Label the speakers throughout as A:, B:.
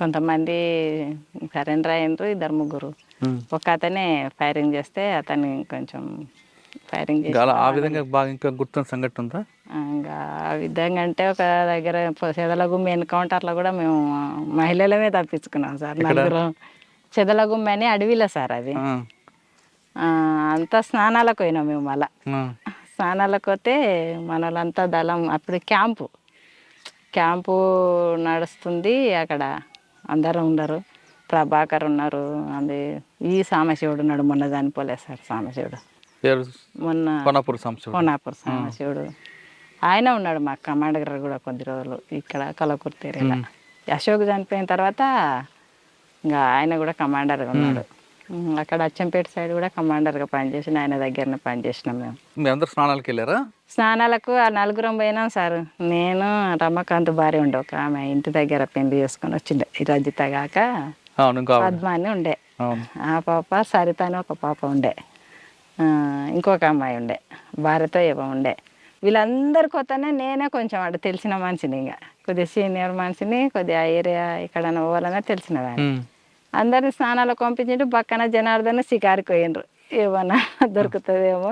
A: కొంతమంది సరెండర్ అయ్యిండ్రు, ఇద్దరు ముగ్గురు. ఒక అతనే ఫైరింగ్ చేస్తే అతన్ని కొంచెం ఫైరింగ్ చేసి
B: ఆ విధంగా బాగా ఇంకా గుర్తున్న సంఘటన ఉందా?
A: ఇంకా ఆ విధంగా అంటే ఒక దగ్గర చెదలగుమ్మి ఎన్కౌంటర్లో కూడా మేము మహిళలమే తప్పించుకున్నాం సార్. నలుగురు చెదలగుమ్మి అని అడవిలో సార్ అది. అంతా స్నానాలకు పోయినాం మేము. మళ్ళా స్నానాలకు పోతే మన వాళ్ళంతా దళం అప్పుడు క్యాంపు నడుస్తుంది అక్కడ. అందరూ ఉన్నారు. ప్రభాకర్ ఉన్నారు, అది ఈ సాంబశివుడు ఉన్నాడు, మొన్న చనిపోలేదు సార్ సాంబశివుడు, మొన్న కోనాపూర్ సాంబశివుడు. ఆయన ఉన్నాడు మా కమాండర్ కూడా కొద్ది రోజులు ఇక్కడ కలకుర్తి ఏరియాలో. అశోక్ చనిపోయిన తర్వాత ఇంకా ఆయన కూడా కమాండర్గా ఉన్నాడు. అక్కడ అచ్చంపేట సైడ్ కూడా కమాండర్గా పనిచేసిన ఆయన దగ్గరనే పనిచేసినాం మేము.
B: మీ అందరు స్నానాలకు వెళ్ళారా?
A: స్నానాలకు ఆ నలుగురం పోయినాం సార్. నేను రమ్మకాంత్ భార్య ఉండే, ఒక ఆమె ఇంటి దగ్గర పెళ్లి చేసుకొని వచ్చిండే, ఈ రజిత కాక పద్మ అని ఉండే. ఆ పాప సరిత అని ఒక పాప ఉండే, ఇంకొక అమ్మాయి ఉండే, భార్యతో ఏమో ఉండే. వీళ్ళందరి కొత్తనే నేనే కొంచెం అటు తెలిసిన మనిషిని, ఇంకా కొద్దిగా సీనియర్ మనిషిని, కొద్దిగా ఏరియా ఇక్కడ పోవాలన్నా తెలిసిన దాన్ని. అందరిని స్నానాలకు పంపించిండు. పక్కన జనార్దన్ షికారికి పోయిండ్రు, ఏమన్నా దొరుకుతుందేమో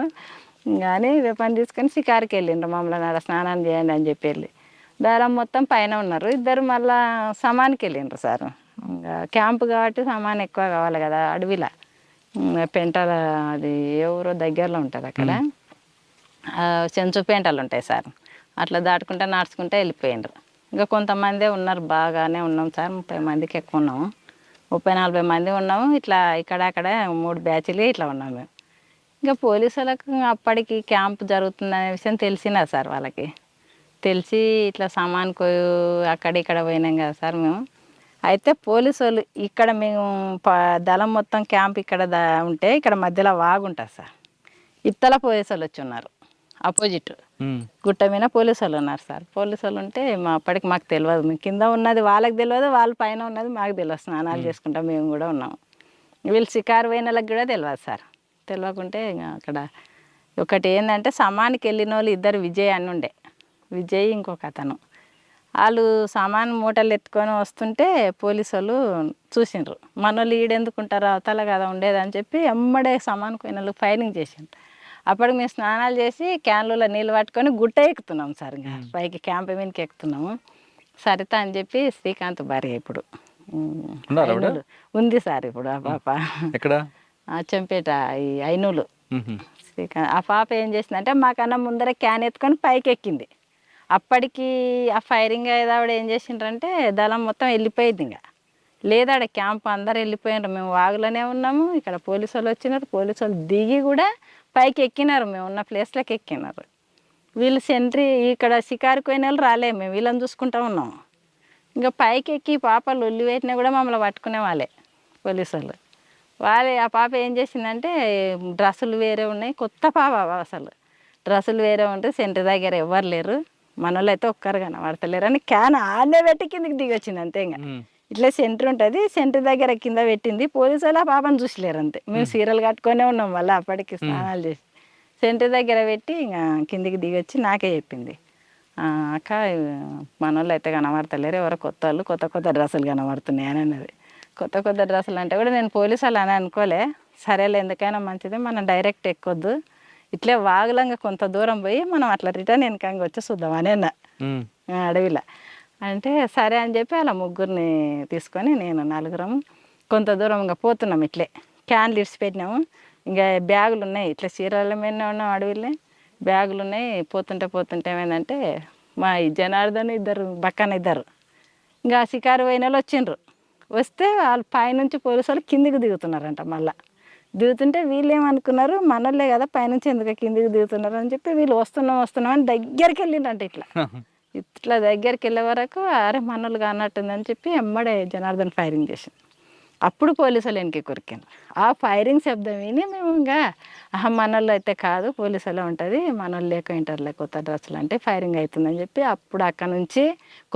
A: కానీ పని తీసుకొని షికారికి వెళ్ళిండ్రు. మమ్మల్ని ఆడ స్నానం చేయండి అని చెప్పి వెళ్ళి దారం మొత్తం పైన ఉన్నారు. ఇద్దరు మళ్ళా సమానికి వెళ్ళిండ్రు సార్. ఇంకా క్యాంపు కాబట్టి సామాన్ ఎక్కువ కావాలి కదా అడవిలో. పెంటల అది ఏ ఊరో దగ్గరలో ఉంటుంది అక్కడ, చెంచు పెంటలు ఉంటాయి సార్. అట్లా దాటుకుంటే నడుచుకుంటే వెళ్ళిపోయిండ్రు. ఇంకా కొంతమందే ఉన్నారు, బాగానే ఉన్నాం సార్. 30 మందికి ఎక్కువ ఉన్నాము, 30-40 మంది ఉన్నాము. ఇట్లా ఇక్కడ 3 బ్యాచ్లు ఇట్లా ఉన్నాము మేము. ఇంకా పోలీసు వాళ్ళకు అప్పటికి క్యాంప్ జరుగుతుందనే విషయం తెలిసినా సార్, వాళ్ళకి తెలిసి ఇట్లా సామాన్కు అక్కడ పోయినాం కదా సార్ మేము. అయితే పోలీసు వాళ్ళు ఇక్కడ మేము దళం మొత్తం క్యాంప్ ఇక్కడ ఉంటే ఇక్కడ మధ్యలో వాగు ఉంటుంది సార్. ఇత్తల పోలీసు వాళ్ళు వచ్చి ఉన్నారు, అపోజిట్ గుట్ట మీద పోలీసు వాళ్ళు ఉన్నారు సార్. పోలీసు వాళ్ళు ఉంటే అప్పటికి మాకు తెలియదు, మేము కింద ఉన్నది వాళ్ళకి తెలియదు, వాళ్ళ పైన ఉన్నది మాకు తెలియదు. స్నానాలు చేసుకుంటాం మేము కూడా ఉన్నాము. వీళ్ళు షికారు పోయిన వాళ్ళకి కూడా తెలియదు సార్. తెలియకుంటే అక్కడ ఒకటి ఏంటంటే సమానికి వెళ్ళిన వాళ్ళు ఇద్దరు విజయ్ అని ఉండే, విజయ్ ఇంకొక అతను. వాళ్ళు సామాన్ మూటలు ఎత్తుకొని వస్తుంటే పోలీసు వాళ్ళు చూసిండ్రు. మన వాళ్ళు ఈడెందుకుంటారు అవతల కదా ఉండేదని చెప్పి ఎమ్మడే సామాన్ పోయిన వాళ్ళు ఫైరింగ్ చేసిండ్రు. అప్పటికి మేము స్నానాలు చేసి క్యాన్లలో నీళ్ళు పట్టుకొని గుట్ట ఎక్కుతున్నాం సార్. ఇంకా పైకి క్యాంప్ మీదకి ఎక్కుతున్నాము. సరిత అని చెప్పి శ్రీకాంత్ భార్య ఇప్పుడు ఉంది సార్. ఇప్పుడు ఆ పాప చెంపేట ఈ ఐనూలు శ్రీకాంత్. ఆ పాప ఏం చేసిందంటే మాకన్నా ముందర క్యాన్ ఎత్తుకొని పైకి ఎక్కింది. అప్పటికి ఆ ఫైరింగ్ అయ్యేదావిడ ఏం చేసిండ్రంటే దళం మొత్తం వెళ్ళిపోయింది. ఇంకా లేదాడ క్యాంప్ అందరు వెళ్ళిపోయినారు. మేము వాగులోనే ఉన్నాము. ఇక్కడ పోలీసు వాళ్ళు వచ్చినారు. పోలీసు వాళ్ళు దిగి కూడా పైకి ఎక్కినారు, మేము ఉన్న ప్లేస్లోకి ఎక్కినారు. వీళ్ళు సెంట్రీ ఇక్కడ షికారికి పోయిన వాళ్ళు రాలే, మేము వీళ్ళని చూసుకుంటూ ఉన్నాము. ఇంకా పైకి ఎక్కి పాపలు ఒల్లి పెట్టినా కూడా మమ్మల్ని పట్టుకునే వాళ్ళే పోలీసు వాళ్ళే. ఆ పాప ఏం చేసిందంటే డ్రెస్సులు వేరే ఉన్నాయి, కొత్త పాప అసలు డ్రెస్సులు వేరే ఉంటే సెంట్రీ దగ్గర ఎవ్వరు లేరు, మన వాళ్ళు అయితే ఒక్కరు కనబడతలేరు అని క్యాన్ ఆనే పెట్టి కిందకి దిగి వచ్చింది అంతే. ఇంకా ఇట్లా సెంటర్ ఉంటుంది, సెంటర్ దగ్గర కింద పెట్టింది. పోలీసు వాళ్ళు ఆ పాపను చూసలేరు అంతే. మేము సీరలు కట్టుకొనే ఉన్నాం మళ్ళీ అప్పటికి స్నానాలు చేసి. సెంటర్ దగ్గర పెట్టి ఇంకా కిందికి దిగి వచ్చి నాకే చెప్పింది, అక్క మన వాళ్ళు అయితే కనబడతలేరు, ఎవరో కొత్త వాళ్ళు కొత్త డ్రెస్సులు కనబడుతున్నాయి అని అన్నది. కొత్త డ్రెస్సులు అంటే కూడా నేను పోలీసు వాళ్ళు అని అనుకోలే. సరేలే ఎందుకైనా మంచిది, మనం డైరెక్ట్ ఎక్కొద్దు, ఇట్లే వాగులంగా కొంత దూరం పోయి మనం అట్లా రిటర్న్ వెనకంగా వచ్చి చూద్దామని అన్న అడవిలో. అంటే సరే అని చెప్పి అలా ముగ్గురిని తీసుకొని నేను నలుగురం కొంత దూరం ఇంకా పోతున్నాం. ఇట్లే క్యాన్లు ఇడిచిపెట్టినాము. ఇంకా బ్యాగులు ఉన్నాయి, ఇట్లా చీరల మీద ఉన్నాం అడవిలో, బ్యాగులు ఉన్నాయి. పోతుంటే ఏమైందంటే మా జనార్దన్ ఇద్దరు పక్కన ఇద్దరు ఇంకా షికారు పోయిన వాళ్ళు వచ్చిండ్రు. వస్తే వాళ్ళు పైనుంచి పోలీసు వాళ్ళు కిందికి దిగుతున్నారంట. మళ్ళీ దిగుతుంటే వీళ్ళు ఏమనుకున్నారు, మనోళ్ళే కదా పైనుంచి ఎందుకు కిందికి దిగుతున్నారు అని చెప్పి వీళ్ళు వస్తున్నాం అని దగ్గరికి వెళ్ళిండ్రంట. ఇట్లా దగ్గరికి వెళ్ళే వరకు అరే మనోళ్ళు కానట్టుందని చెప్పి ఎమ్మడే జనార్దన్ ఫైరింగ్ చేసింది. అప్పుడు పోలీసు వాళ్ళు వెనక్కి కొరికాను. ఆ ఫైరింగ్ శబ్దం విని మేము ఇంకా మనోళ్ళు అయితే కాదు పోలీసు వాళ్ళే ఉంటుంది, మనోళ్ళు లేక ఇంటర్లే కొత్త డ్రెస్సులు అంటే ఫైరింగ్ అవుతుందని చెప్పి అప్పుడు అక్కడ నుంచి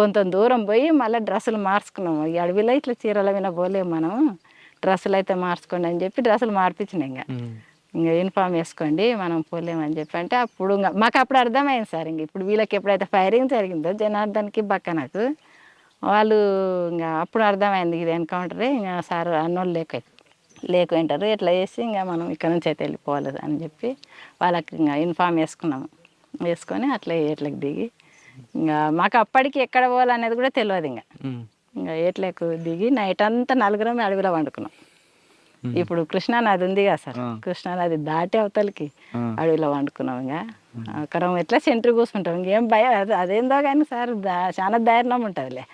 A: కొంత దూరం పోయి మళ్ళీ డ్రెస్సులు మార్చుకున్నాము. ఈ అడవిలో ఇట్లా చీరల మీద పోలేము మనం, డ్రెస్సులు అయితే మార్చుకోండి అని చెప్పి డ్రెస్సులు మార్పించినాయి. ఇంకా యూనిఫామ్ వేసుకోండి మనం పోలేమని చెప్పి అంటే అప్పుడు మాకు అప్పుడు అర్థమైంది సార్. ఇంక ఇప్పుడు వీళ్ళకి ఎప్పుడైతే ఫైరింగ్ జరిగిందో జనార్దన్కి బక్క నాకు వాళ్ళు ఇంకా అప్పుడు అర్థమైంది ఇది ఎన్కౌంటరే, ఇంకా సార్ అన్నోళ్ళు లేకుంటారు, ఇట్లా చేసి ఇంకా మనం ఇక్కడ నుంచి అయితే వెళ్ళిపోవాలి అని చెప్పి వాళ్ళకి ఇంకా ఇన్ఫామ్ వేసుకొని అట్లా ఏట్లకి దిగి ఇంకా మాకు అప్పటికి ఎక్కడ పోవాలనేది కూడా తెలియదు. ఇంకా ఏట్లకు దిగి నైట్ అంతా నలుగురం అడవిలో వండుకున్నాం. ఇప్పుడు కృష్ణానది ఉంది కదా సార్, కృష్ణానది దాటి అవతలకి అడవిలో వండుకున్నాం. ఇంకా ఒకరం ఎట్లా సెంటర్ కూర్చుంటాం, ఇంకేం భయం అదేందో కానీ సార్ చాలా ధైర్యం ఉంటుందిలే.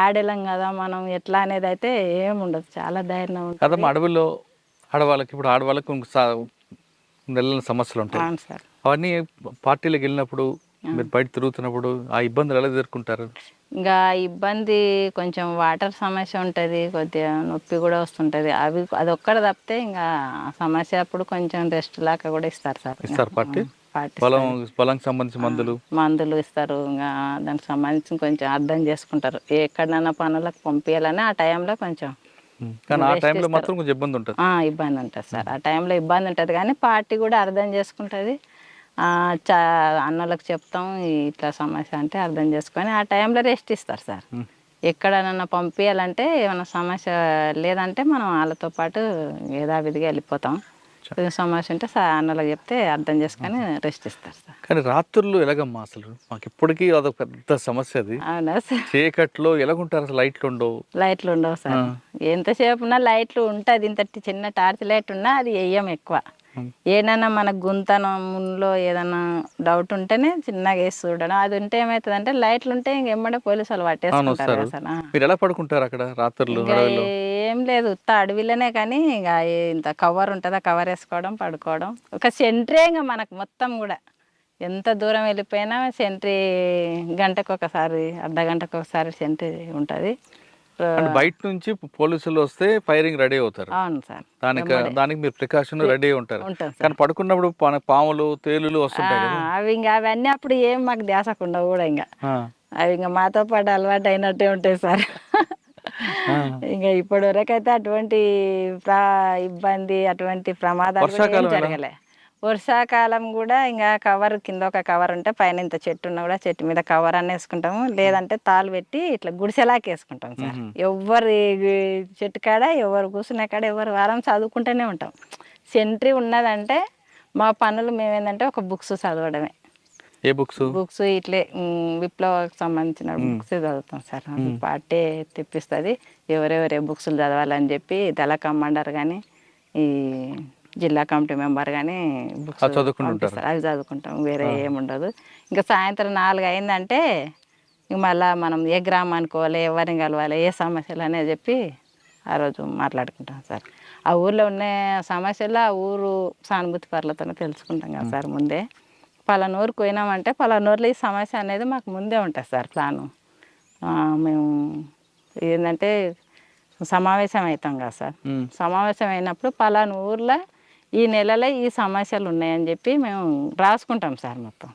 A: ఆడేలం కదా మనం ఎట్లా అనేది అయితే ఏం ఉండదు, చాలా ధైర్యం ఉంటుంది.
B: కదమ్మా, అడవుల్లో ఆడవాళ్ళకి నెలల సమస్యలు ఉంటాయి.
A: అవును సార్.
B: అవన్నీ పార్టీలకు వెళ్ళినప్పుడు మీరు బయట తిరుగుతున్నప్పుడు ఆ ఇబ్బందులు ఎలా ఎదుర్కొంటారు?
A: ఇంకా ఇబ్బంది కొంచెం వాటర్ సమస్య ఉంటుంది, కొద్దిగా నొప్పి కూడా వస్తుంటుంది. అదొక్కటి తప్పితే ఇంకా ఆ సమస్య అప్పుడు కొంచెం రెస్ట్ లాగా కూడా ఇస్తారు సార్.
B: ఇస్తారు పార్టీ పొలంకి సంబంధించి మందులు
A: ఇస్తారు. ఇంకా దానికి సంబంధించి కొంచెం అర్థం చేసుకుంటారు, ఎక్కడైనా పనులకు పంపించాలని ఆ టైంలో కొంచెం.
B: కానీ ఆ టైంలో మాత్రం కొంచెం ఇబ్బంది ఉంటుంది.
A: ఇబ్బంది ఉంటుంది సార్, ఆ టైంలో ఇబ్బంది ఉంటుంది. కానీ పార్టీ కూడా అర్థం చేసుకుంటుంది. అన్నలకు చెప్తాం ఇట్లా సమస్య అంటే అర్థం చేసుకొని ఆ టైంలో రెస్ట్ ఇస్తారు సార్. ఎక్కడైనా పంపించాలంటే ఏమైనా సమస్య లేదంటే మనం వాళ్ళతో పాటు యథావిధిగా వెళ్ళిపోతాం. సమస్య ఉంటే అన్నలకు చెప్తే అర్థం చేసుకొని రెస్ట్ ఇస్తారు సార్.
B: కానీ రాత్రులు ఎలాగమ్మా అసలు? మాకు ఇప్పటికీ అదొక పెద్ద సమస్య. అది
A: అవునా సార్?
B: చీకట్లో ఎలాగుంటారు అసలు? లైట్లు ఉండవు
A: సార్. ఎంతసేపు ఉన్నా లైట్లు ఉంటుంది, ఇంత చిన్న టార్చ్ లైట్ ఉన్నా అది వేయం ఎక్కువ. ఏదైనా మన గుంతనంలో ఏదైనా డౌట్ ఉంటేనే చిన్నగా వేసి చూడడం. అది ఉంటే ఏమవుతుంది అంటే లైట్లు ఉంటే ఇంకెమ్మడే పోలీసు వాళ్ళు పట్టేసుకుంటారు సార్.
B: మీరు ఎలా పడుకుంటారు అక్కడ రాత్రులు?
A: ఏం లేదు, ఉత్త అడవిలోనే. కానీ ఇక ఇంత కవర్ ఉంటుంది, ఆ కవర్ వేసుకోవడం, పడుకోవడం. ఒక సెంట్రీ ఇంకా మనకు మొత్తం కూడా ఎంత దూరం వెళ్ళిపోయినా సెంట్రీ గంటకు ఒకసారి, అర్ధ గంటకు ఒకసారి సెంట్రీ ఉంటుంది.
B: బయట నుంచి పోలీసులు వస్తే ఫైరింగ్ రెడీ అవుతారు.
A: అవును సార్.
B: దానికి మీరు ప్రికాషన్ రెడీ ఉంటారు. కానీ పడుకున్నప్పుడు పాములు, తేలులు వస్తుంటాయి కదా,
A: అవన్నీ అప్పుడు ఏం మాకు ధ్యాసకుండా కూడా ఇంకా అవి ఇంకా మాతో పాటు అలవాటు అయినట్టే ఉంటాయి సార్. ఇంకా ఇప్పటి వరకు అయితే అటువంటి ఇబ్బంది, అటువంటి ప్రమాదాలు జరగలే. వర్షాకాలం కూడా ఇంకా కవర్ కింద ఒక కవర్ ఉంటే పైన ఇంత చెట్టు ఉన్నా కూడా చెట్టు మీద కవర్ అన్న వేసుకుంటాము, లేదంటే తాళ్ళు పెట్టి ఇట్లా గుడిసెలాకి వేసుకుంటాం సార్. ఎవరి చెట్టు కాడ, ఎవరు కూర్చునే కాడ, ఎవరు వారం చదువుకుంటూనే ఉంటాం. సెంట్రీ ఉన్నదంటే మా పనులు మేమేందంటే ఒక బుక్స్ చదవడమే.
B: ఏ బుక్స్?
A: ఇట్లే విప్లవానికి సంబంధించిన బుక్స్ చదువుతాం సార్. పార్టీ తెప్పిస్తుంది ఎవరెవరే బుక్స్లు చదవాలని చెప్పి దళ కమాండర్ కానీ, ఈ జిల్లా కమిటీ మెంబర్ కానీ బుక్స్ పంపిస్తారు, అవి చదువుకుంటాం. వేరే ఏముండదు. ఇంకా సాయంత్రం 4 అయిందంటే ఇంక మళ్ళీ మనం ఏ గ్రామానికి పోవాలి, ఎవరిని కలవాలి, ఏ సమస్యలు అనేది చెప్పి ఆ రోజు మాట్లాడుకుంటాం సార్. ఆ ఊర్లో ఉన్న సమస్యలు ఆ ఊరు సానుభూతి పరులతోనే తెలుసుకుంటాం కదా సార్ ముందే. పలానూరుకు పోయినామంటే పలానూరులో ఈ సమస్య అనేది మాకు ముందే ఉంటుంది సార్ ప్లాను. మేము ఏంటంటే సమావేశం అవుతాం కదా సార్. సమావేశం అయినప్పుడు పలానా ఊర్లో ఈ నెలలో ఈ సమస్యలు ఉన్నాయని చెప్పి మేము రాసుకుంటాం సార్. మొత్తం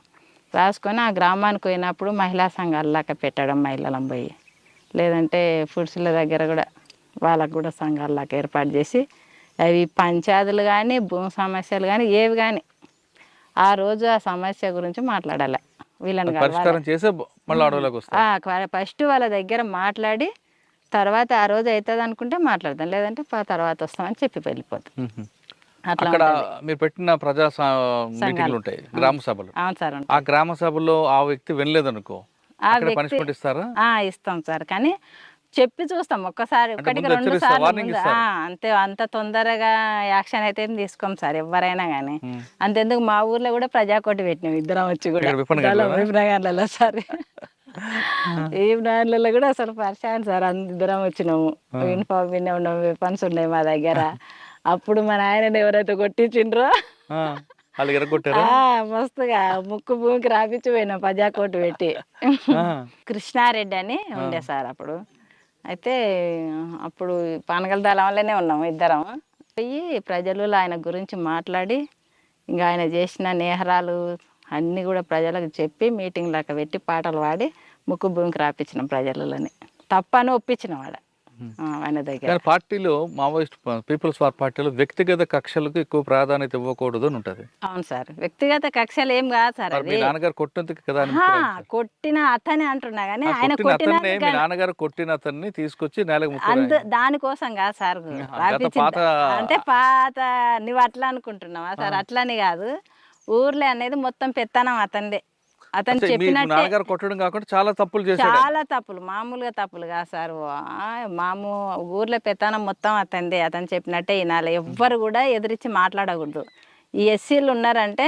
A: రాసుకొని ఆ గ్రామానికి పోయినప్పుడు మహిళా సంఘాలలాగా పెట్టడం, మహిళలం పోయి, లేదంటే ఫుడ్స్ల దగ్గర కూడా వాళ్ళకు కూడా సంఘాలలాగా ఏర్పాటు చేసి అవి పంచాయతీలు కానీ, భూమి సమస్యలు కానీ, ఏవి కానీ ఆ రోజు ఆ సమస్య గురించి మాట్లాడాలి. వీళ్ళని ఫస్ట్ వాళ్ళ దగ్గర మాట్లాడి తర్వాత ఆ రోజు అవుతుంది అనుకుంటే మాట్లాడతాం, లేదంటే తర్వాత వస్తామని చెప్పి వెళ్ళిపోతాం.
B: అక్కడ మీరు పెట్టిన ప్రజా మీటింగ్లు ఉంటాయి, గ్రామ సభలు.
A: అవును సార్. ఆ
B: గ్రామ సభలో ఆ వ్యక్తి వినలేదనుకో, పనిష్మెంట్ ఇస్తారా?
A: ఇస్తాం సార్. కానీ చెప్పి చూస్తాం ఒక్కసారి, 1-2 సార్లు. అంత తొందరగా యాక్షన్ అయితే తీసుకోం సార్ ఎవరైనా కానీ. అంతెందుకు మా ఊర్లో కూడా ప్రజాకోటి పెట్టినాం ఇద్దరం వచ్చి కూడా విప్నగాళ్ళలో సార్. ఈ నాళ్ళలో కూడా అసలు పరిచయం సార్. ఇద్దరం వచ్చినాము, యూనిఫామ్ వినే ఉన్నాం, వెపన్స్ ఉన్నాయి మా దగ్గర. అప్పుడు మా నాయనని ఎవరైతే కొట్టించిండ్రో మస్తుగా ముక్కు భూమికి రాపించి పోయినాం ప్రజాకోటి పెట్టి. కృష్ణారెడ్డి అని ఉండే సార్ అప్పుడు. అయితే అప్పుడు పానగల దళం వల్లనే ఉన్నాము ఇద్దరం. పోయి ప్రజలు ఆయన గురించి మాట్లాడి ఇంకా ఆయన చేసిన నేహరాలు అన్నీ కూడా ప్రజలకు చెప్పి మీటింగ్ లాగా పెట్టి పాటలు పాడి ముక్కు భూమికి రాపించినాం ప్రజలని. తప్పని ఒప్పించిన వాడ ఆయన దగ్గర.
B: కానీ పార్టీలో మావోయిస్ట్ పీపుల్స్ వార్ పార్టీలో వ్యక్తిగత కక్షలకు ఎక్కువ ప్రాధాన్యత ఇవ్వకూడదు అని ఉంటది.
A: అవును సార్, వ్యక్తిగత కక్షలు ఏం కాదు సార్.
B: మరి మీ
A: అది
B: నాన్నగారు కొట్టినందుకు కదా అని
A: కొట్టిన అతనే అంటున్నా కానీ
B: ఆ
A: ఆయన
B: కొట్టిన
A: కొట్టిన
B: అతన్ని, మీ నాన్నగారు కొట్టిన అతన్ని తీసుకొచ్చి నేలకు
A: దానికోసం కాదు సార్ రాపించింది.
B: పాత
A: అంటే పాత నువ్వు అట్లా అనుకుంటున్నావా సార్? అట్లని కాదు, ఊర్లో అనేది మొత్తం పెత్తనం అతనిదే. అతను
B: మీ
A: చెప్పినట్టే
B: నాన్నగారు కొట్టడం కాకుండా చాలా తప్పులు చేశాడు.
A: చాలా తప్పులు, మామూలుగా తప్పులు కాదు సార్. ఊర్లో పెత్తనం మొత్తం అతనిదే. అతను చెప్పినట్టే వినాలి, ఎవ్వరు కూడా ఎదిరించి మాట్లాడకూడదు. ఈ ఎస్సీలు ఉన్నారంటే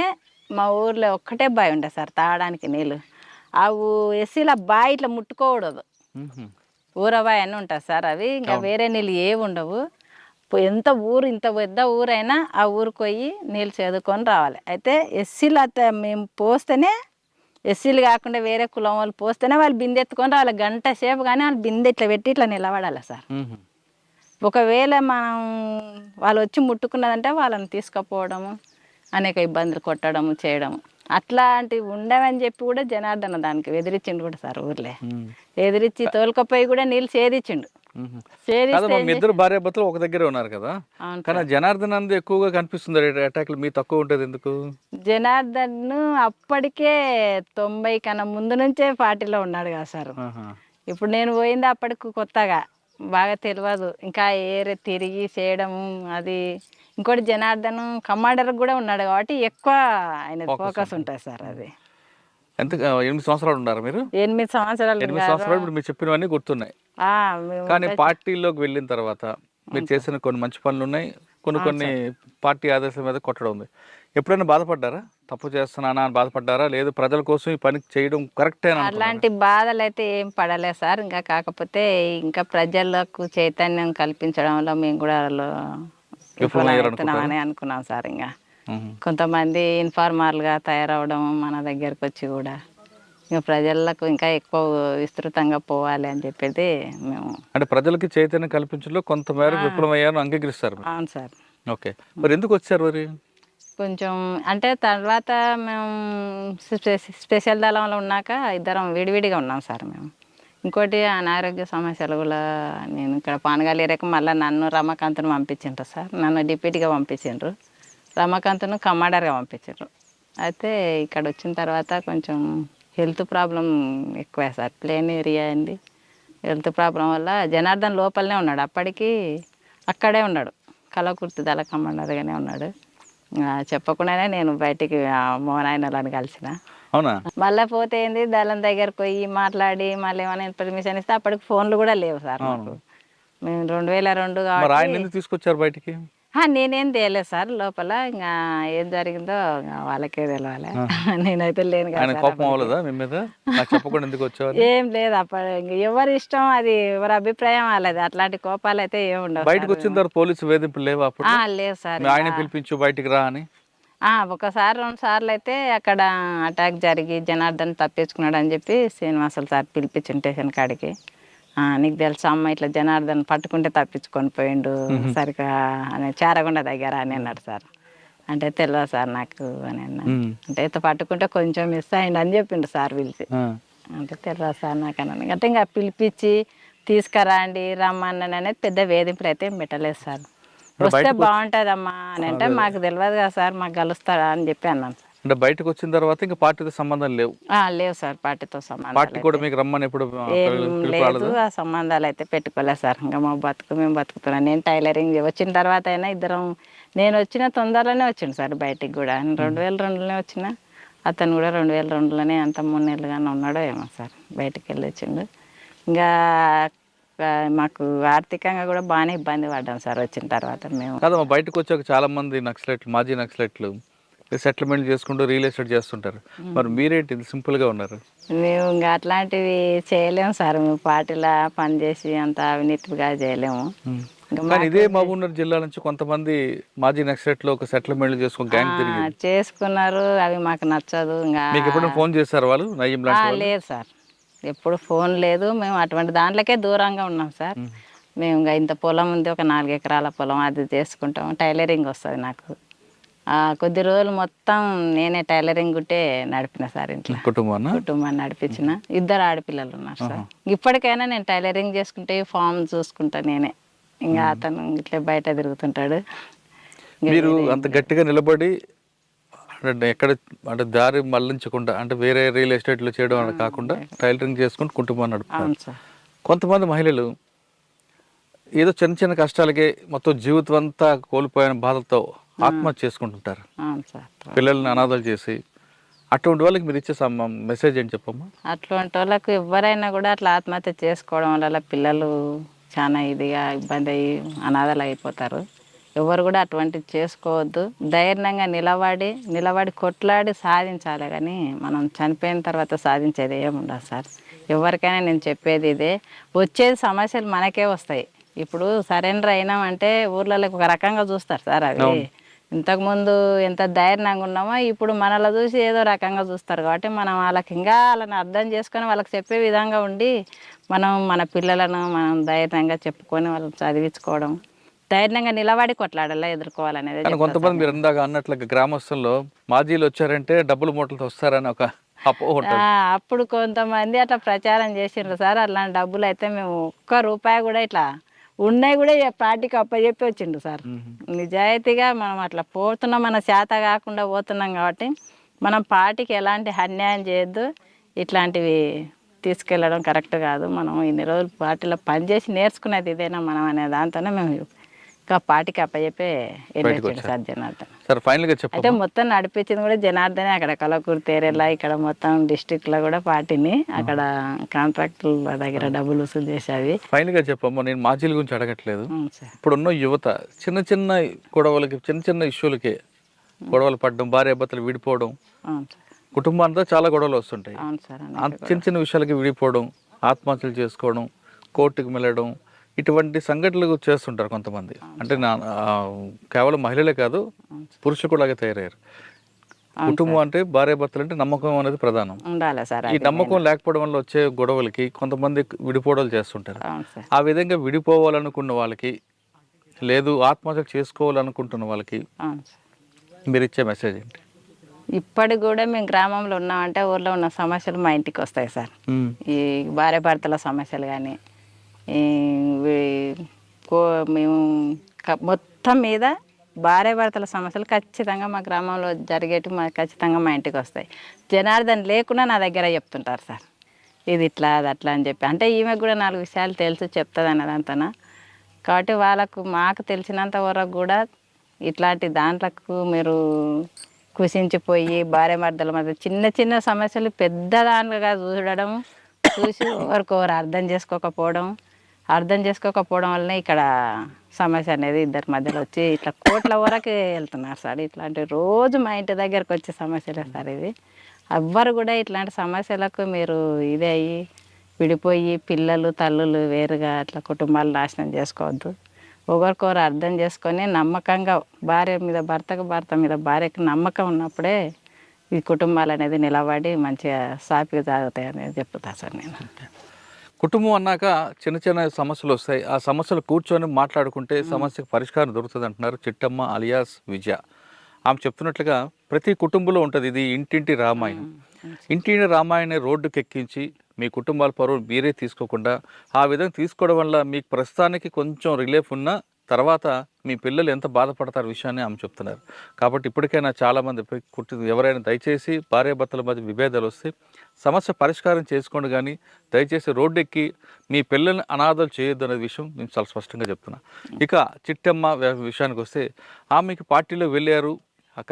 A: మా ఊర్లో ఒక్కటే బావి ఉండే సార్ తాగడానికి నీళ్ళు. ఆ ఎస్సీల బావి ఇట్లా ముట్టుకోకూడదు, ఊరబావి అని ఉంటుంది సార్. అవి ఇంకా వేరే నీళ్ళు ఏవి ఉండవు. ఎంత ఊరు, ఇంత పెద్ద ఊరైనా ఆ ఊరికి పోయి నీళ్ళు చదువుకొని రావాలి. అయితే ఎస్సీలు మేము పోస్తేనే, ఎస్సీలు కాకుండా వేరే కులం వాళ్ళు పోస్తేనే వాళ్ళు బిందె ఎత్తుకొని రావాలి. గంట సేపు కానీ వాళ్ళు బిందె ఇట్లా పెట్టి ఇట్లా నిలబడాలి సార్. ఒకవేళ మనం వాళ్ళు వచ్చి ముట్టుకున్నదంటే వాళ్ళని తీసుకుపోవడము, అనేక ఇబ్బందులు కొట్టడము చేయడము అట్లాంటివి ఉండవని చెప్పి కూడా జనార్దన దానికి ఎదిరించిండు కూడా సార్. ఊర్లే ఎదిరించి తోలుకపోయి కూడా నీళ్ళు సేదించిండు.
B: ఇద్దరు భార్య భర్తలు ఒక దగ్గరే ఉన్నారు కదా, కానీ జనార్దన్ అందు ఎక్కువగా కనిపిస్తుంది అటాక్లు, మీ తక్కువ ఉంటుంది ఎందుకు?
A: జనార్దన్ అప్పటికే 90 కన్నా ముందు నుంచే పార్టీలో ఉన్నాడు కదా సార్. ఇప్పుడు నేను పోయింది అప్పటికి కొత్తగా, బాగా తెలియదు ఇంకా ఏరే తిరిగి చేయడము అది. ఇంకోటి జనార్దన్ కమాండర్ కూడా ఉన్నాడు కాబట్టి ఎక్కువ ఆయన ఫోకస్ ఉంటుంది సార్. అది
B: ఎంత 8 సంవత్సరాలు ఉన్నారు మీరు?
A: 8 సంవత్సరాలు.
B: 8 సంవత్సరాలు ఇప్పుడు మీరు చెప్పినవన్నీ గుర్తున్నాయి. కానీ పార్టీలోకి వెళ్ళిన తర్వాత మీరు చేసిన కొన్ని మంచి పనులు ఉన్నాయి, కొన్ని పార్టీ ఆదేశాల మీద కొట్టడం ఉంది. ఎప్పుడైనా బాధపడ్డారా? తప్పు చేస్తున్నానా అని బాధపడ్డారా? లేదు ప్రజల కోసం ఈ పని చేయడం కరెక్టే?
A: అలాంటి బాధలు అయితే ఏం పడలేదు సార్. ఇంకా కాకపోతే ఇంకా ప్రజలకు చైతన్యం కల్పించడంలో మేము కూడా విఫలమవుతున్నామని అనుకున్నాం సార్. ఇంకా కొంతమంది ఇన్ఫార్మర్లుగా తయారవడం మన దగ్గరకు వచ్చి కూడా ఇంకా ప్రజలకు ఇంకా ఎక్కువ విస్తృతంగా పోవాలి అని చెప్పేది మేము.
B: అంటే ప్రజలకి చైతన్యం కల్పించడంలో కొంతమేర విఫలమయ్యారు అంగీకరిస్తారు?
A: అవును సార్.
B: ఓకే, మరి ఎందుకు వచ్చారు మరి?
A: కొంచెం అంటే తర్వాత మేము స్పెషల్ దళంలో ఉన్నాక ఇద్దరం విడివిడిగా ఉన్నాం సార్ మేము. ఇంకోటి అనారోగ్య సమస్యలు కూడా నేను ఇక్కడ పానగాలి ఏరియాకి మళ్ళీ నన్ను రమాకాంత్ను పంపించిండ్రు సార్. నన్ను డిప్యూటీగా పంపించిండ్రు, రమాకాంత్ను కమాండర్గా పంపించారు. అయితే ఇక్కడ వచ్చిన తర్వాత కొంచెం హెల్త్ ప్రాబ్లం ఎక్కువ సార్. ప్లేన్ ఏరియా అయింది, హెల్త్ ప్రాబ్లం వల్ల జనార్దన్ లోపలనే ఉన్నాడు. అప్పటికి అక్కడే ఉన్నాడు, కలకుర్తి దళ కమాండర్గానే ఉన్నాడు. చెప్పకుండానే నేను బయటికి మోనాయనలను కలిసిన.
B: అవునా?
A: మళ్ళీ పోతే ఏంది, దళం దగ్గరకు పోయి మాట్లాడి మళ్ళీ ఏమైనా పర్మిషన్ ఇస్తే అప్పటికి ఫోన్లు కూడా లేవు సార్ మాకు. మేము 2002
B: కాబట్టి తీసుకొచ్చారు బయటికి.
A: నేనేం తేలేదు సార్ లోపల. ఇంకా ఏం జరిగిందో వాళ్ళకే తెలవాలి, నేనైతే లేను కదా. ఏం లేదు అప్పుడు, ఎవరి ఇష్టం అది, ఎవరి అభిప్రాయం వాళ్ళది. అట్లాంటి కోపాలు అయితే ఏమి ఉండవు.
B: బయటకు వచ్చిన తర్వాత పోలీసు వేధింపులు లేవు?
A: లేవు సార్.
B: ఆయన పిలిపించు బయటికి రా అని
A: ఒకసారి 2 సార్లు అయితే అక్కడ అటాక్ జరిగి జనార్దన్ తప్పించుకున్నాడు అని చెప్పి శ్రీనివాసులు సార్ పిలిపించిన స్టేషన్ కాడికి. నీకు తెలుసా అమ్మ ఇట్లా జనార్దన్ పట్టుకుంటే తప్పించుకొని పోయిండు సరిగా అని చారగొండ దగ్గర అని అన్నాడు సార్. అంటే తెలియదు సార్ నాకు అని అన్నా. అంటే పట్టుకుంటే కొంచెం మిస్ అయ్యిండు అని చెప్పిండు సార్ పిలిచి. అంటే తెలియదు సార్ నాకు అన్నాను. అంటే ఇంకా పిలిపించి తీసుకురండి రమ్మన్నాను అనేది పెద్ద వేధింపులు అయితే ఏం పెట్టలేదు సార్. వస్తే బాగుంటుందమ్మా అని అంటే మాకు తెలియదు కదా సార్, మాకు కలుస్తాడా అని చెప్పి అన్నాను సార్.
B: అంటే బయటకు వచ్చిన తర్వాత ఇంకా పార్టీతో సంబంధం లేవు?
A: లేవు సార్, పార్టీతో సంబంధం.
B: పార్టీ కూడా మీకు రమ్మని ఎప్పుడు
A: లేదు, ఆ సంబంధాలు అయితే పెట్టుకోలేదు సార్. ఇంకా మా మేము బతుకుతున్నాం. నేను టైలరింగ్ వచ్చిన తర్వాత అయినా ఇద్దరం, నేను వచ్చిన తొందరలోనే వచ్చిండు సార్ బయటికి కూడా. 2002లోనే వచ్చిన, అతను కూడా 2002లోనే అంత 3 నెలలుగానే ఉన్నాడో ఏమో సార్ బయటికి వెళ్ళి వచ్చిండు. ఇంకా మాకు ఆర్థికంగా కూడా బాగానే ఇబ్బంది పడ్డాం సార్ వచ్చిన తర్వాత. మేము
B: కాదమ్మా, బయటకు వచ్చాక చాలా మంది నక్సలైట్లు, మాజీ నక్సలైట్లు సెటిల్మెంట్ చేసుకుంటూ రియల్ ఎస్టేట్ చేస్తుంటారు. మరి మీరేంటి సింపుల్గా ఉన్నారు?
A: మేము ఇంకా అట్లాంటివి చేయలేము సార్. మేము పార్టీలా పనిచేసి అంత అవినీతిగా చేయలేము.
B: కానీ ఇదే మహబూబ్నగర్ జిల్లా నుంచి కొంతమంది మాజీ నక్సలైట్లు ఒక సెటిల్మెంట్ చేసుకుని గ్యాంగ్ తిరిగి
A: చేసుకున్నారు. అవి మాకు నచ్చదు. ఇంకా
B: మీకు ఎప్పుడైనా ఫోన్ చేశారు వాళ్ళు? నయ్యం
A: లేదు సార్, ఎప్పుడు ఫోన్ లేదు. మేము అటువంటి దాంట్లోకే దూరంగా ఉన్నాం సార్. మేము ఇంకా ఇంత పొలం ఉంది, ఒక 4 ఎకరాల పొలం, అది చేసుకుంటాం. టైలరింగ్ వస్తుంది నాకు. కొద్ది రోజులు మొత్తం నేనే టైలరింగ్ గుట్టే నడిపిన సార్ ఇంట్లో.
B: కుటుంబాన్ని
A: నడిపించిన. 2 ఆడపిల్లలు ఉన్నారు సార్. ఇప్పటికైనా నేను టైలరింగ్ చేసుకుంటే ఫామ్ చూసుకుంటా నేనే. ఇంకా అతను ఇట్లా బయట తిరుగుతుంటాడు.
B: మీరు అంత గట్టిగా నిలబడి అంటే ఎక్కడ అంటే దారి మళ్లించకుండా అంటే వేరే రియల్ ఎస్టేట్లో చేయడం అని కాకుండా టైలరింగ్ చేసుకుంటూ కుటుంబాన్ని నడుపుతారు. కొంతమంది మహిళలు ఏదో చిన్న చిన్న కష్టాలకే మొత్తం జీవితం అంతా కోల్పోయిన బాధలతో ఆత్మహత్య చేసుకుంటుంటారు, పిల్లల్ని అనాథాలు చేసి. అటువంటి వాళ్ళకి మీరు ఇచ్చే మెసేజ్ ఏంటి చెప్పమ్మా?
A: అటువంటి వాళ్ళకు ఎవరైనా కూడా అట్లా ఆత్మహత్య చేసుకోవడం వల్ల పిల్లలు చాలా ఇదిగా ఇబ్బంది అయ్యి అనాథాలు అయిపోతారు. ఎవరు కూడా అటువంటివి చేసుకోవద్దు. ధైర్యంగా నిలబడి కొట్లాడి సాధించాలి. కానీ మనం చనిపోయిన తర్వాత సాధించేది ఏముండదు సార్. ఎవరికైనా నేను చెప్పేది ఇదే, వచ్చేది సమస్యలు మనకే వస్తాయి. ఇప్పుడు సరెండర్ అయినామంటే ఊర్లలోకి ఒక రకంగా చూస్తారు సార్. అవి ఇంతకుముందు ఎంత ధైర్యంగా ఉన్నామో ఇప్పుడు మనలో చూసి ఏదో రకంగా చూస్తారు. కాబట్టి మనం వాళ్ళని అర్థం చేసుకొని వాళ్ళకి చెప్పే విధంగా ఉండి మన పిల్లలను మనం ధైర్యంగా చెప్పుకొని వాళ్ళని చదివించుకోవడం, ధైర్యంగా నిలబడి కొట్లాడాలా ఎదుర్కోవాలనేది.
B: కొంతమంది మీరు ఇందాక అన్నట్లుగా గ్రామస్తుల్లో మాజీలు వచ్చారంటే డబ్బులు మూటలతో వస్తారని ఒక
A: అప్పుడు కొంతమంది అట్లా ప్రచారం చేసిండ్రు సార్. అలాంటి డబ్బులు అయితే మేము ₹1 కూడా ఇట్లా ఉన్నాయి కూడా పార్టీకి అప్పచెప్పి వచ్చిండు సార్. నిజాయితీగా మనం అట్లా పోతున్నాం, మన చేత కాకుండా పోతున్నాం కాబట్టి మనం పార్టీకి ఎలాంటి అన్యాయం చేయొద్దు. ఇట్లాంటివి తీసుకెళ్ళడం కరెక్ట్ కాదు. మనం ఇన్ని రోజులు పార్టీలో పనిచేసి నేర్చుకునేది ఇదేనా మనం అనే దాంతోనే మేము ఇంకా పార్టీకి అప్పచెప్పే వెళ్ళొచ్చాడు సార్ జనార్దన్. అయితే మొత్తం నడిపించింది కూడా జనార్దనే. అక్కడ కలకూరు తేరేలా ఇక్కడ మొత్తం డిస్ట్రిక్ట్లో కూడా పార్టీని అక్కడ కాంట్రాక్టుల దగ్గర డబ్బులు వసూలు చేసేది.
B: ఫైనల్ గా చెప్పమ్మా, నేను మాజీల గురించి అడగట్లేదు. ఇప్పుడున్న యువత చిన్న చిన్న గొడవలకి చిన్న ఇష్యూలకి గొడవలు పడడం, భార్య భర్తలు విడిపోవడం, కుటుంబాంతో చాలా గొడవలు వస్తుంటాయి. చిన్న విషయాలకి విడిపోవడం, ఆత్మహత్యలు చేసుకోవడం, కోర్టుకు వెళ్ళడం, ఇటువంటి సంఘటనలు చేస్తుంటారు కొంతమంది. అంటే కేవలం మహిళలే కాదు, పురుషులు కూడా అలాగే తయారయ్యారు. కుటుంబం అంటే భార్య భర్తలు అంటే నమ్మకం అనేది ప్రధానం. ఈ నమ్మకం లేకపోవడం వల్ల వచ్చే గొడవలకి కొంతమంది విడిపోవడాలు చేస్తుంటారు. ఆ విధంగా విడిపోవాలనుకున్న వాళ్ళకి, లేదు ఆత్మహత్య చేసుకోవాలనుకుంటున్న వాళ్ళకి మీరు ఇచ్చే మెసేజ్ ఏంటి?
A: ఇప్పటికి కూడా మేము గ్రామంలో ఉన్నామంటే ఊర్లో ఉన్న సమస్యలు మా ఇంటికి వస్తాయి సార్. ఈ భార్య భర్తల సమస్యలు కానీ మేము మొత్తం మీద భార్య భర్తల సమస్యలు ఖచ్చితంగా మా గ్రామంలో జరిగేటి ఖచ్చితంగా మా ఇంటికి వస్తాయి. జనార్దన్ లేకుండా నా దగ్గర చెప్తుంటారు సార్, ఇది ఇట్లా అది అట్లా అని చెప్పి. అంటే ఈమెకు కూడా 4 విషయాలు తెలుసు చెప్తుంది అన్నదంతనా. కాబట్టి మాకు తెలిసినంత వరకు కూడా ఇట్లాంటి దాంట్లకు మీరు కుషించిపోయి భార్య భర్తల మధ్య చిన్న చిన్న సమస్యలు పెద్ద దానిగా చూసి ఒకరికొకరు అర్థం చేసుకోకపోవడం వల్లనే ఇక్కడ సమస్య అనేది ఇద్దరి మధ్యలో వచ్చి ఇట్లా కోట్ల వరకు వెళ్తున్నారు సార్. ఇట్లాంటి రోజు మా ఇంటి దగ్గరకు వచ్చే సమస్యలే సార్ ఇది. ఎవ్వరు కూడా ఇట్లాంటి సమస్యలకు మీరు ఇదే అయ్యి విడిపోయి పిల్లలు తల్లులు వేరుగా అట్లా కుటుంబాలు నాశనం చేసుకోవద్దు. ఒకరికొకరు అర్థం చేసుకొని నమ్మకంగా భర్త మీద భార్యకి నమ్మకం ఉన్నప్పుడే ఈ కుటుంబాలు అనేది నిలబడి మంచిగా సాపిగా సాగుతాయి అనేది చెప్తా సార్ నేను.
B: కుటుంబం అన్నాక చిన్న చిన్న సమస్యలు వస్తాయి. ఆ సమస్యలు కూర్చొని మాట్లాడుకుంటే సమస్యకు పరిష్కారం దొరుకుతుంది అంటున్నారు చిట్టమ్మ అలియాస్ విజయ. ఆమె చెప్తున్నట్లుగా ప్రతి కుటుంబంలో ఉంటుంది ఇది ఇంటింటి రామాయణం. ఇంటింటి రామాయణం రోడ్డుకి ఎక్కించి మీ కుటుంబాల పరువు మీరే తీసుకోకుండా ఆ విధంగా తీసుకోవడం వల్ల మీకు ప్రస్తుతానికి కొంచెం రిలీఫ్ ఉన్న తర్వాత మీ పిల్లలు ఎంత బాధపడతారు విషయాన్ని ఆమె చెప్తున్నారు. కాబట్టి ఇప్పటికైనా చాలామంది ఎవరైనా దయచేసి భార్యాభర్తల మధ్య విభేదాలు వస్తే సమస్య పరిష్కారం చేసుకోండి, కానీ దయచేసి రోడ్డు ఎక్కి మీ పిల్లల్ని అనాథలు చేయొద్దు అనే విషయం నేను చాలా స్పష్టంగా చెప్తున్నా. ఇక చిట్టమ్మ విషయానికి వస్తే ఆమెకి పార్టీలో వెళ్ళారు,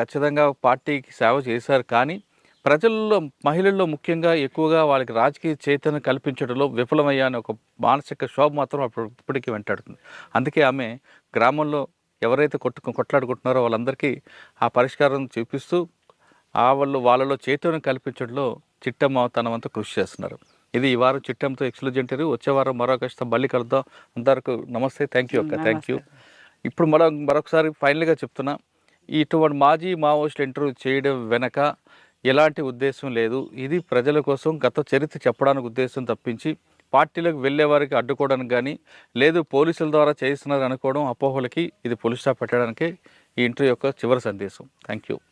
B: ఖచ్చితంగా పార్టీకి సేవ చేశారు, కానీ ప్రజల్లో మహిళల్లో ముఖ్యంగా ఎక్కువగా వాళ్ళకి రాజకీయ చైతన్యం కల్పించడంలో విఫలమయ్యా అని ఒక మానసిక శోభ మాత్రం ఇప్పటికీ వెంటాడుతుంది. అందుకే ఆమె గ్రామంలో ఎవరైతే కొట్లాడుకుంటున్నారో వాళ్ళందరికీ ఆ పరిష్కారం చూపిస్తూ వాళ్ళలో చైతన్యం కల్పించడంలో చిట్టమ్మ తన వంతు కృషి చేస్తున్నారు. ఇది ఈ వారం చిట్టమ్మతో ఎక్స్క్లూజివ్ ఇంటర్వ్యూ. వచ్చే వారం మరొక మళ్ళీ కలుద్దాం. అందరికీ నమస్తే. థ్యాంక్ యూ అక్క. Thank you. ఇప్పుడు మరొకసారి ఫైనల్గా చెప్తున్నా, ఇటువంటి మాజీ మావోయిస్టులు ఇంటర్వ్యూ చేయడం వెనక ఎలాంటి ఉద్దేశం లేదు. ఇది ప్రజల కోసం గత చరిత్ర చెప్పడానికి ఉద్దేశం తప్పించి పార్టీలకు వెళ్ళే వారికి అడ్డుకోవడానికి కానీ లేదు పోలీసుల ద్వారా చేస్తున్నారు అనుకోవడం అపోహలకి ఇది పోలీస్ స్టాప్ పెట్టడానికే ఈ ఇంటర్వ్యూ యొక్క చివరి సందేశం. Thank you.